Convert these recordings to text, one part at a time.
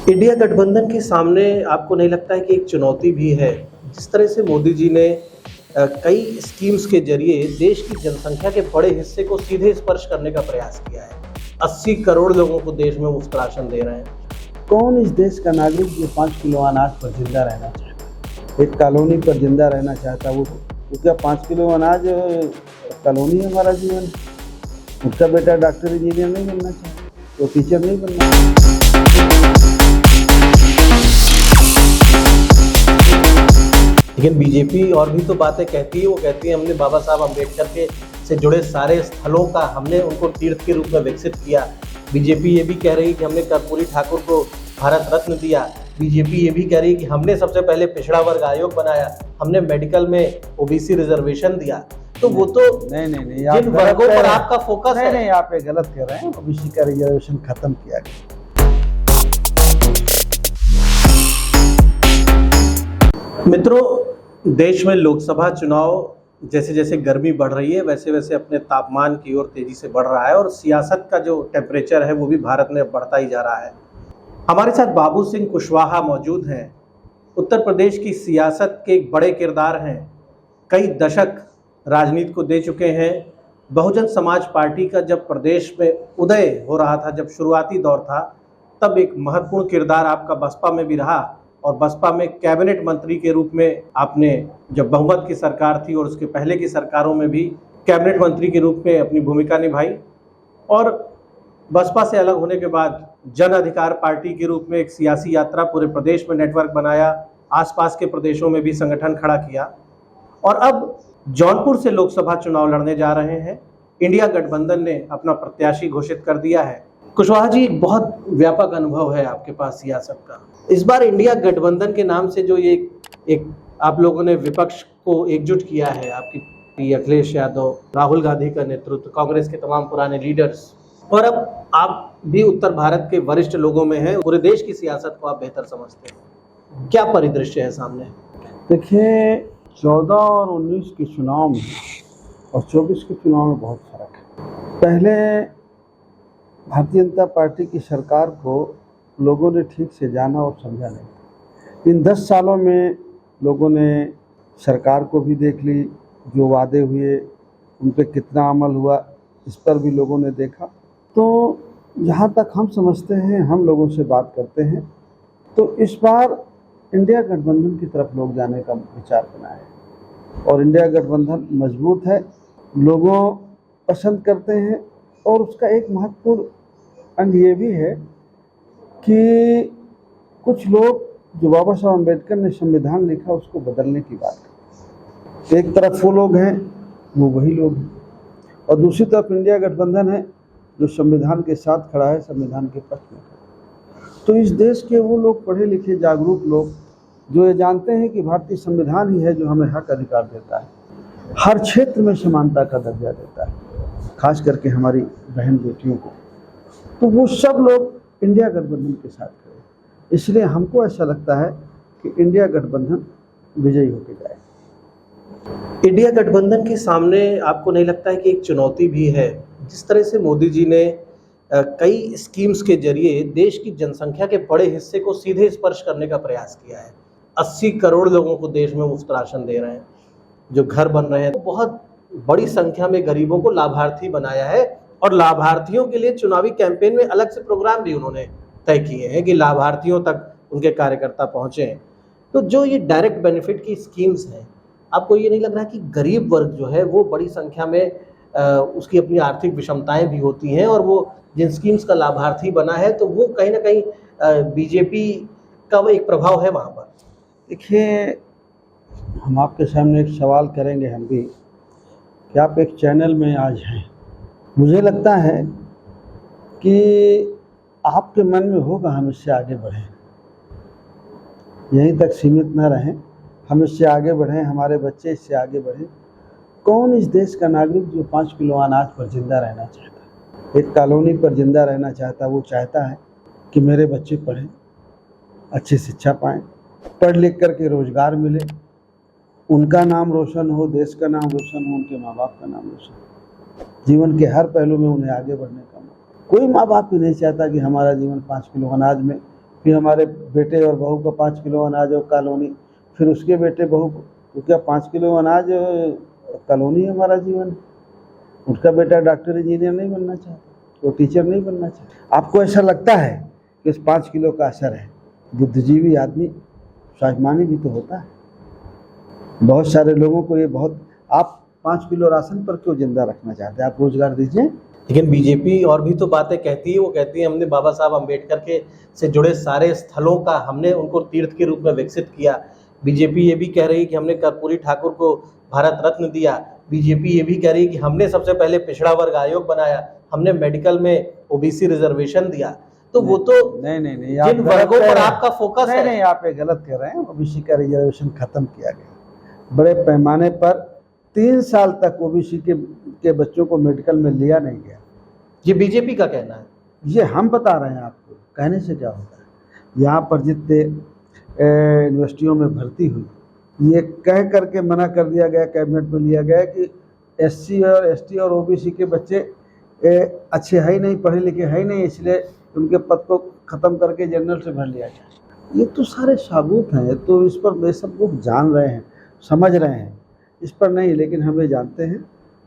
India गठबंधन के सामने आपको नहीं लगता है कि एक चुनौती भी है? जिस तरह से मोदी जी ने कई स्कीम्स के जरिए देश की जनसंख्या के बड़े हिस्से को सीधे स्पर्श करने का प्रयास किया है। 80 करोड़ लोगों को देश में मुफ्त राशन दे रहे हैं। कौन इस देश का नागरिक जो 5 किलो अनाज पर जिंदा रहना चाहता है, एक कॉलोनी पर जिंदा रहना चाहता है? वो उसका 5 किलो अनाज कॉलोनी हमारा जीवन। उसका बेटा डॉक्टर इंजीनियर नहीं बनना चाहता, वो टीचर नहीं बनना चाहता। लेकिन बीजेपी और भी तो बातें कहती है। वो कहती है हमने बाबा साहब अम्बेडकर के से जुड़े सारे स्थलों का हमने उनको तीर्थ के रूप में विकसित किया। बीजेपी ये भी कह रही है कि हमने कर्पूरी ठाकुर को भारत रत्न दिया। बीजेपी ये भी कह रही है कि हमने सबसे पहले पिछड़ा वर्ग आयोग बनाया, हमने मेडिकल में ओबीसी रिजर्वेशन दिया। तो वो तो नहीं जिन वर्गों पर आपका फोकस है। नहीं, आप ये गलत कह रहे हैं। ओबीसी का रिजर्वेशन खत्म किया गया। मित्रों, देश में लोकसभा चुनाव जैसे जैसे गर्मी बढ़ रही है वैसे वैसे अपने तापमान की ओर तेजी से बढ़ रहा है और सियासत का जो टेम्परेचर है वो भी भारत में बढ़ता ही जा रहा है। हमारे साथ बाबू सिंह कुशवाहा मौजूद हैं। उत्तर प्रदेश की सियासत के एक बड़े किरदार हैं। कई दशक राजनीति को दे चुके हैं। बहुजन समाज पार्टी का जब प्रदेश में उदय हो रहा था, जब शुरुआती दौर था, तब एक महत्वपूर्ण किरदार आपका बसपा में भी रहा और बसपा में कैबिनेट मंत्री के रूप में आपने, जब बहुमत की सरकार थी और उसके पहले की सरकारों में भी कैबिनेट मंत्री के रूप में अपनी भूमिका निभाई। और बसपा से अलग होने के बाद जन अधिकार पार्टी के रूप में एक सियासी यात्रा पूरे प्रदेश में नेटवर्क बनाया, आसपास के प्रदेशों में भी संगठन खड़ा किया और अब जौनपुर से लोकसभा चुनाव लड़ने जा रहे हैं। इंडिया गठबंधन ने अपना प्रत्याशी घोषित कर दिया है। कुशवाहा जी, एक बहुत व्यापक अनुभव है आपके पास सियासत का। इस बार इंडिया गठबंधन के नाम से जो ये एक आप लोगों ने विपक्ष को एकजुट किया है, आपकी अखिलेश यादव, राहुल गांधी का नेतृत्व, कांग्रेस के तमाम पुराने लीडर्स, और अब आप भी उत्तर भारत के वरिष्ठ लोगों में हैं, पूरे देश की सियासत को आप बेहतर समझते हैं। क्या परिदृश्य है सामने? देखिए, 14 और 19 के चुनाव में और 24 के चुनाव में बहुत फर्क है। पहले भारतीय जनता पार्टी की सरकार को लोगों ने ठीक से जाना और समझा नहीं। इन 10 सालों में लोगों ने सरकार को भी देख ली, जो वादे हुए उन पर कितना अमल हुआ इस पर भी लोगों ने देखा। तो जहाँ तक हम समझते हैं, हम लोगों से बात करते हैं, तो इस बार इंडिया गठबंधन की तरफ लोग जाने का विचार बना है और इंडिया गठबंधन मजबूत है, लोगों पसंद करते हैं। और उसका एक महत्वपूर्ण अंग ये भी है कि कुछ लोग जो बाबा साहब अम्बेडकर ने संविधान लिखा उसको बदलने की बात करते हैं। एक तरफ वो लोग हैं, वो वही लोग हैं, और दूसरी तरफ इंडिया गठबंधन है जो संविधान के साथ खड़ा है, संविधान के पक्ष में खड़ा है। तो इस देश के वो लोग पढ़े लिखे जागरूक लोग जो ये जानते हैं कि भारतीय संविधान ही है जो हमें हक अधिकार देता है, हर क्षेत्र में समानता का दर्जा देता है, खास करके हमारी बहन बेटियों को। तो वो सब लोग इंडिया गठबंधन के साथ खड़े। इसलिए हमको ऐसा लगता है कि इंडिया गठबंधन विजयी होकर जाए। इंडिया गठबंधन के सामने आपको नहीं लगता है कि एक चुनौती भी है? जिस तरह से मोदी जी ने कई स्कीम्स के जरिए देश की जनसंख्या के बड़े हिस्से को सीधे स्पर्श करने का प्रयास किया है। 80 करोड़ लोगों को देश में मुफ्त राशन दे रहे हैं, जो घर बन रहे हैं, तो बहुत बड़ी संख्या में गरीबों को लाभार्थी बनाया है और लाभार्थियों के लिए चुनावी कैंपेन में अलग से प्रोग्राम भी उन्होंने तय किए हैं कि लाभार्थियों तक उनके कार्यकर्ता पहुंचे। तो जो ये डायरेक्ट बेनिफिट की स्कीम्स हैं, आपको ये नहीं लग रहा कि गरीब वर्ग जो है वो बड़ी संख्या में उसकी अपनी आर्थिक विषमताएं भी होती हैं और वो जिन स्कीम्स का लाभार्थी बना है तो वो कहीं ना कहीं बीजेपी का वो एक प्रभाव है वहाँ पर? देखिए, हम आपके सामने एक सवाल करेंगे हम भी कि आप एक चैनल में आज हैं। मुझे लगता है कि आपके मन में होगा हम इससे आगे बढ़ें, यहीं तक सीमित न रहें, हम इससे आगे बढ़ें, हमारे बच्चे इससे आगे बढ़ें। कौन इस देश का नागरिक जो 5 किलो अनाज पर जिंदा रहना चाहता है, एक कॉलोनी पर जिंदा रहना चाहता है? वो चाहता है कि मेरे बच्चे पढ़ें, अच्छी शिक्षा पाएँ, पढ़ लिख करके रोजगार मिले, उनका नाम रोशन हो, देश का नाम रोशन हो, उनके माँ बाप का नाम रोशन हो, जीवन के हर पहलू में उन्हें आगे बढ़ने का मौका। कोई माँ बाप भी नहीं चाहता कि हमारा जीवन 5 किलो अनाज में फिर हमारे बेटे और बहू को 5 किलो अनाज और कॉलोनी, फिर उसके बेटे बहू को, तो क्या 5 किलो अनाज कॉलोनी हमारा जीवन। उनका बेटा डॉक्टर इंजीनियर नहीं बनना चाहता, वो टीचर नहीं बनना चाहता। आपको ऐसा लगता है कि इस 5 किलो का असर है? बुद्धिजीवी आदमी स्वाभिमानी भी तो होता है। बहुत सारे लोगों को ये बहुत, आप 5 किलो राशन पर क्यों जिंदा रखना चाहते हैं? आप रोजगार दीजिए। लेकिन बीजेपी और भी तो बातें कहती है। वो कहती है हमने बाबा साहब अम्बेडकर के से जुड़े सारे स्थलों का हमने उनको तीर्थ के रूप में विकसित किया। बीजेपी ये भी कह रही है कि हमने कर्पूरी ठाकुर को भारत रत्न दिया। बीजेपी ये भी कह रही है कि हमने सबसे पहले पिछड़ा वर्ग आयोग बनाया, हमने मेडिकल में ओबीसी रिजर्वेशन दिया। तो वो तो नहीं, जिन वर्गों पर आपका फोकस है। नहीं, आप ये गलत कह रहे हैं। ओबीसी का रिजर्वेशन खत्म किया गया बड़े पैमाने पर। 3 साल तक ओबीसी के बच्चों को मेडिकल में लिया नहीं गया। ये बीजेपी का कहना है। ये हम बता रहे हैं आपको, कहने से क्या होता है। यहाँ पर जितने यूनिवर्सिटियों में भर्ती हुई, ये कह करके मना कर दिया गया, कैबिनेट में लिया गया कि एससी और एसटी और ओबीसी के बच्चे अच्छे है ही नहीं, पढ़े लिखे है ही नहीं, इसलिए उनके पद को ख़त्म करके जनरल से भर लिया जाए। ये तो सारे सबूत हैं। तो इस पर वे सब लोग जान रहे हैं, समझ रहे हैं, इस पर नहीं। लेकिन हम ये जानते हैं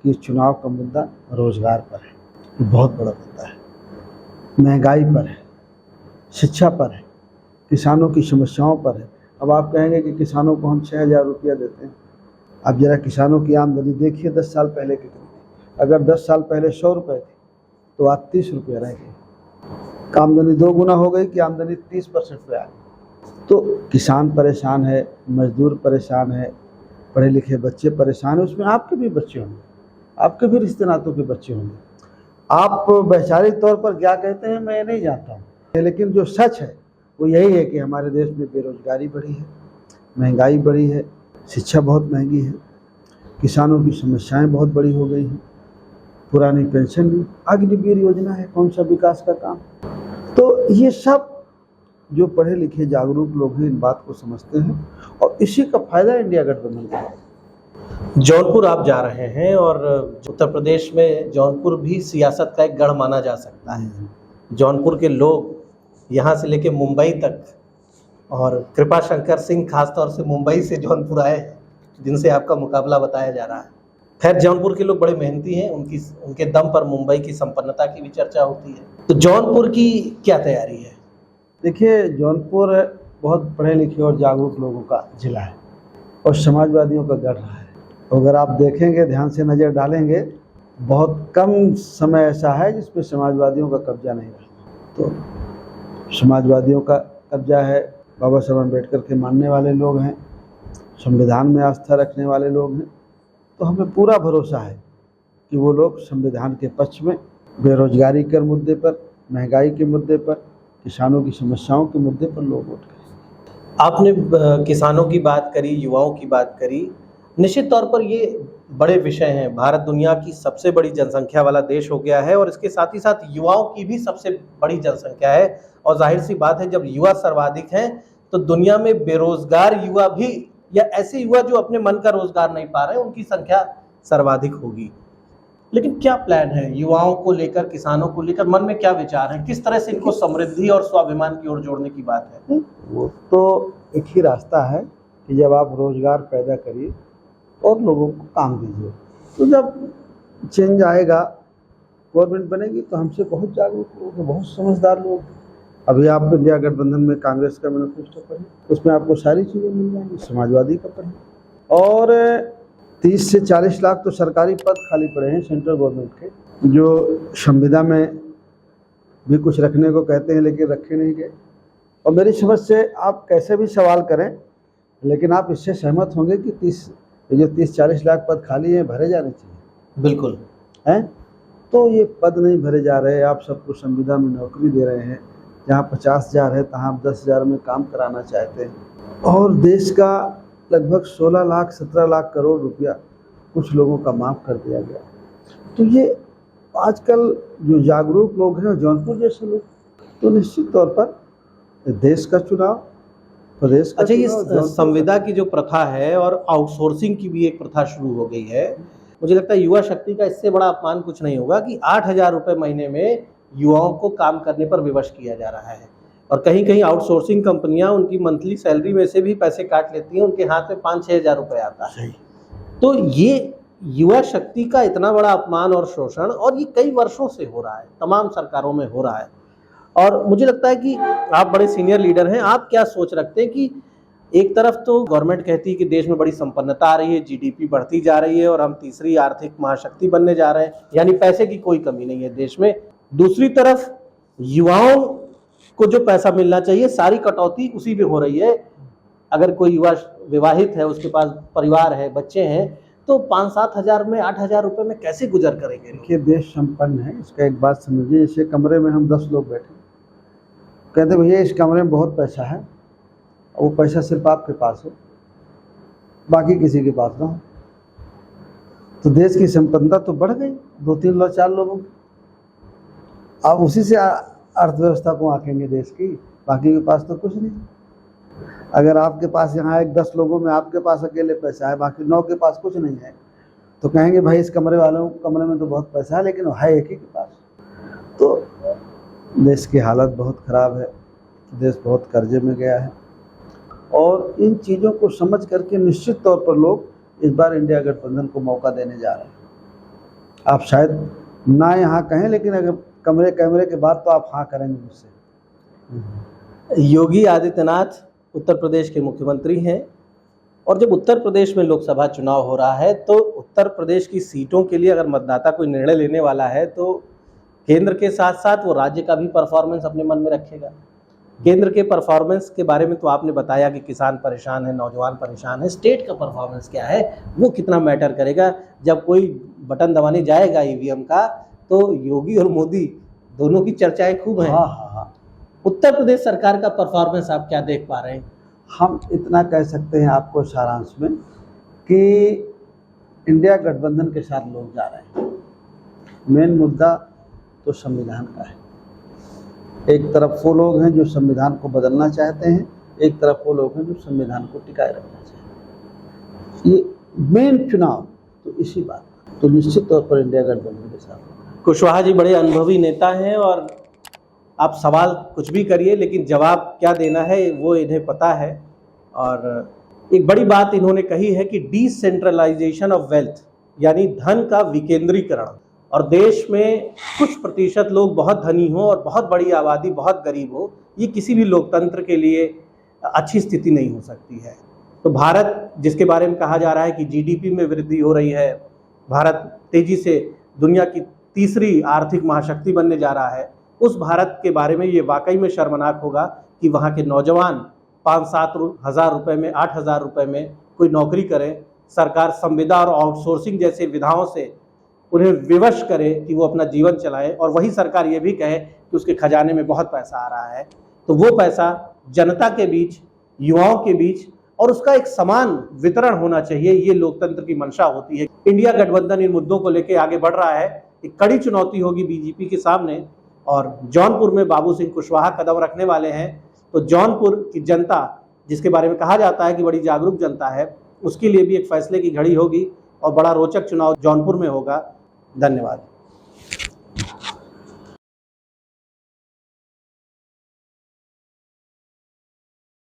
कि चुनाव का मुद्दा रोजगार पर है, बहुत बड़ा मुद्दा है, महंगाई पर है, शिक्षा पर है, किसानों की समस्याओं पर है। अब आप कहेंगे कि किसानों को हम 6,000 रुपया देते हैं। अब जरा किसानों की आमदनी देखिए 10 साल पहले कितनी थी। अगर 10 साल पहले 100 रुपये थी तो आज 30 रुपये रह गई। आमदनी 2 गुना हो गई कि आमदनी 30% पे आ गई। तो किसान परेशान है, मजदूर परेशान है, पढ़े लिखे बच्चे परेशान हैं। उसमें आपके भी बच्चे होंगे, आपके भी रिश्ते नातों के बच्चे होंगे। आप वैचारिक तौर पर क्या कहते हैं मैं नहीं जानता हूँ, लेकिन जो सच है वो यही है कि हमारे देश में बेरोजगारी बढ़ी है, महंगाई बढ़ी है, शिक्षा बहुत महंगी है, किसानों की समस्याएं बहुत बड़ी हो गई हैं, पुरानी पेंशन नहीं, अग्निवीर योजना है, कौन सा विकास का काम। तो ये सब जो पढ़े लिखे जागरूक लोग हैं इन बात को समझते हैं और इसी का फायदा इंडिया गठबंधन का है। जौनपुर आप जा रहे हैं और उत्तर प्रदेश में जौनपुर भी सियासत का एक गढ़ माना जा सकता है। जौनपुर के लोग यहाँ से लेके मुंबई तक, और कृपा शंकर सिंह खासतौर से मुंबई से जौनपुर आए हैं, जिनसे आपका मुकाबला बताया जा रहा है। खैर जौनपुर के लोग बड़े मेहनती हैं, उनके दम पर मुंबई की संपन्नता की भी चर्चा होती है। तो जौनपुर की क्या तैयारी है? देखिए, जौनपुर बहुत पढ़े लिखे और जागरूक लोगों का जिला है और समाजवादियों का गढ़ रहा है। अगर आप देखेंगे, ध्यान से नज़र डालेंगे, बहुत कम समय ऐसा है जिसमें समाजवादियों का कब्जा नहीं रहा। तो समाजवादियों का कब्जा है, बाबा साहब अम्बेडकर के मानने वाले लोग हैं, संविधान में आस्था रखने वाले लोग हैं। तो हमें पूरा भरोसा है कि वो लोग संविधान के पक्ष में, बेरोजगारी के मुद्दे पर, महंगाई के मुद्दे पर, किसानों की समस्याओं के मुद्दे पर लोग वोट करें। आपने किसानों की बात करी, युवाओं की बात करी। निश्चित तौर पर ये बड़े विषय हैं। भारत दुनिया की सबसे बड़ी जनसंख्या वाला देश हो गया है और इसके साथ ही साथ युवाओं की भी सबसे बड़ी जनसंख्या है। और जाहिर सी बात है, जब युवा सर्वाधिक हैं तो दुनिया में बेरोजगार युवा भी, या ऐसे युवा जो अपने मन का रोजगार नहीं पा रहे हैं, उनकी संख्या सर्वाधिक होगी। लेकिन क्या प्लान है युवाओं को लेकर, किसानों को लेकर? मन में क्या विचार है? किस तरह से इनको समृद्धि और स्वाभिमान की ओर जोड़ने की बात है? वो तो एक ही रास्ता है कि जब आप रोजगार पैदा करिए और लोगों को काम दीजिए, तो जब चेंज आएगा, गवर्नमेंट बनेगी, तो हमसे बहुत जागरूक लोग, बहुत समझदार लोग। अभी आप इंडिया गठबंधन में कांग्रेस का मैनिफेस्टो पढ़िए, उसमें आपको सारी चीज़ें मिल जाएंगी। समाजवादी का पढ़िए। और 30 से 40 लाख तो सरकारी पद खाली पड़े हैं सेंट्रल गवर्नमेंट के, जो संविदा में भी कुछ रखने को कहते हैं लेकिन रखे नहीं गए। और मेरी समझ से आप कैसे भी सवाल करें, लेकिन आप इससे सहमत होंगे कि 30-40 लाख पद खाली हैं, भरे जाने चाहिए। बिल्कुल हैं, तो ये पद नहीं भरे जा रहे। आप सबको संविदा में नौकरी दे रहे हैं, जहाँ 50,000 है तहाँ आप 10,000 में काम कराना चाहते हैं। और देश का लगभग 16 लाख 17 लाख करोड़ रुपया कुछ लोगों का माफ़ कर दिया गया। तो ये आजकल जो जागरूक लोग हैं, जौनपुर जैसे लोग, तो निश्चित तौर पर देश का चुनाव, प्रदेश का। अच्छा, ये संविदा की जो प्रथा है और आउटसोर्सिंग की भी एक प्रथा शुरू हो गई है, मुझे लगता है युवा शक्ति का इससे बड़ा अपमान कुछ नहीं होगा कि 8,000 रुपये महीने में युवाओं को काम करने पर विवश किया जा रहा है। और कहीं कहीं आउटसोर्सिंग कंपनियां उनकी मंथली सैलरी में से भी पैसे काट लेती हैं, उनके हाथ में 5-6 हज़ार रुपये आता है। सही। तो ये युवा शक्ति का इतना बड़ा अपमान और शोषण, और ये कई वर्षों से हो रहा है, तमाम सरकारों में हो रहा है। और मुझे लगता है कि आप बड़े सीनियर लीडर हैं, आप क्या सोच रखते हैं कि एक तरफ तो गवर्नमेंट कहती है कि देश में बड़ी संपन्नता आ रही है, जीडीपी बढ़ती जा रही है और हम तीसरी आर्थिक महाशक्ति बनने जा रहे हैं, यानी पैसे की कोई कमी नहीं है देश में। दूसरी तरफ युवाओं को जो पैसा मिलना चाहिए सारी कटौती उसी में हो रही है। अगर कोई युवा विवाहित है, उसके पास परिवार है, बच्चे हैं, तो 5-7 हज़ार में, 8 हज़ार रुपये में कैसे गुजर करेंगे? देखिए, देश संपन्न है, इसका एक बात समझिए। जैसे कमरे में हम 10 लोग बैठे, कहते भैया इस कमरे में बहुत पैसा है, वो पैसा सिर्फ आपके पास हो, बाकी किसी के पास ना हो, तो देश की संपन्नता तो बढ़ गई 2-3 लोग 4 लोगों की। आप उसी से अर्थव्यवस्था को आंकेंगे देश की, बाकी के पास तो कुछ नहीं। अगर आपके पास यहाँ 10 लोगों में आपके पास अकेले पैसा है, बाकी 9 के पास कुछ नहीं है, तो कहेंगे भाई इस कमरे में तो बहुत पैसा है, लेकिन वो है एक ही के पास। तो देश की हालत बहुत ख़राब है, देश बहुत कर्जे में गया है, और इन चीज़ों को समझ करके निश्चित तौर पर लोग इस बार इंडिया गठबंधन को मौका देने जा रहे हैं। आप शायद ना यहाँ कहें, लेकिन अगर कैमरे के बाद तो आप हाँ करेंगे मुझसे। योगी आदित्यनाथ उत्तर प्रदेश के मुख्यमंत्री हैं, और जब उत्तर प्रदेश में लोकसभा चुनाव हो रहा है तो उत्तर प्रदेश की सीटों के लिए अगर मतदाता कोई निर्णय लेने वाला है तो केंद्र के साथ साथ वो राज्य का भी परफॉर्मेंस अपने मन में रखेगा। केंद्र के परफॉर्मेंस के बारे में तो आपने बताया कि किसान परेशान है, नौजवान परेशान है। स्टेट का परफॉर्मेंस क्या है, वो कितना मैटर करेगा? जब कोई बटन दबाने जाएगा ईवीएम का तो योगी और मोदी दोनों की चर्चाएं खूब हैं। हाँ। उत्तर प्रदेश सरकार का परफॉर्मेंस आप क्या देख पा रहे हैं? हम इतना कह सकते हैं आपको सारांश में कि इंडिया गठबंधन के साथ लोग जा रहे हैं। मेन मुद्दा तो संविधान का है। एक तरफ वो लोग हैं जो संविधान को बदलना चाहते हैं, एक तरफ वो लोग हैं जो संविधान को टिकाए रखना चाहते हैं। ये मेन चुनाव तो इसी बात, तो निश्चित तौर पर इंडिया गठबंधन के साथ। कुशवाहा जी बड़े अनुभवी नेता हैं, और आप सवाल कुछ भी करिए लेकिन जवाब क्या देना है वो इन्हें पता है। और एक बड़ी बात इन्होंने कही है कि डिसेंट्रलाइजेशन ऑफ वेल्थ, यानी धन का विकेंद्रीकरण, और देश में कुछ प्रतिशत लोग बहुत धनी हो और बहुत बड़ी आबादी बहुत गरीब हो, ये किसी भी लोकतंत्र के लिए अच्छी स्थिति नहीं हो सकती है। तो भारत, जिसके बारे में कहा जा रहा है कि जीडीपी में वृद्धि हो रही है, भारत तेजी से दुनिया की तीसरी आर्थिक महाशक्ति बनने जा रहा है, उस भारत के बारे में ये वाकई में शर्मनाक होगा कि वहाँ के नौजवान 5-7 हज़ार रुपये में, 8 हज़ार रुपये में कोई नौकरी करें। सरकार संविदा और आउटसोर्सिंग जैसे विधाओं से उन्हें विवश करे कि वो अपना जीवन चलाएं, और वही सरकार ये भी कहे कि उसके खजाने में बहुत पैसा आ रहा है। तो वो पैसा जनता के बीच, युवाओं के बीच, और उसका एक समान वितरण होना चाहिए। ये लोकतंत्र की मंशा होती है। इंडिया गठबंधन इन मुद्दों को लेकर आगे बढ़ रहा है। एक कड़ी चुनौती होगी बीजेपी के सामने, और जौनपुर में बाबू सिंह कुशवाहा कदम रखने वाले हैं। तो जौनपुर की जनता, जिसके बारे में कहा जाता है कि बड़ी जागरूक जनता है, उसके लिए भी एक फैसले की घड़ी होगी और बड़ा रोचक चुनाव जौनपुर में होगा। धन्यवाद।